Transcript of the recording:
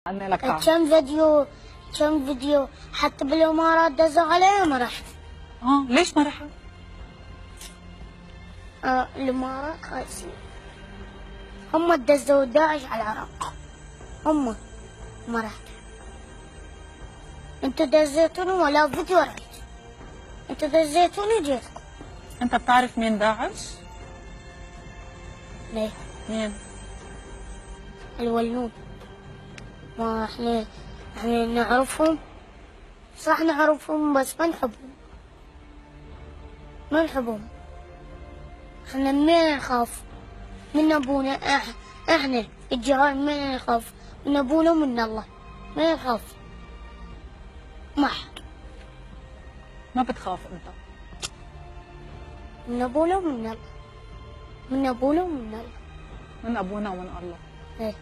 عنا لك تعال. كم فيديو حتى بالامارات دزوا علي ما رحت. ليش ما رحت؟ الامارات خايسين، هم دزوا داعش على العراق، هم ما رحت. انتوا دزيتوني ولا فيديو رحت، انتوا دزيتوني جيتكم. انت بتعرف مين داعش؟ ليه؟ مين؟ الولنون. ما احنا نعرفهم، صح نعرفهم بس ما نحبهم. احنا من نخاف؟ من ابونا. احنا الجيران من نخاف؟ من ابونا ومن الله، ما نخاف. ما حد. ما بتخاف انت؟ من ابونا ومن الله، من ابونا ومن الله. من ابونا ومن الله. ايه.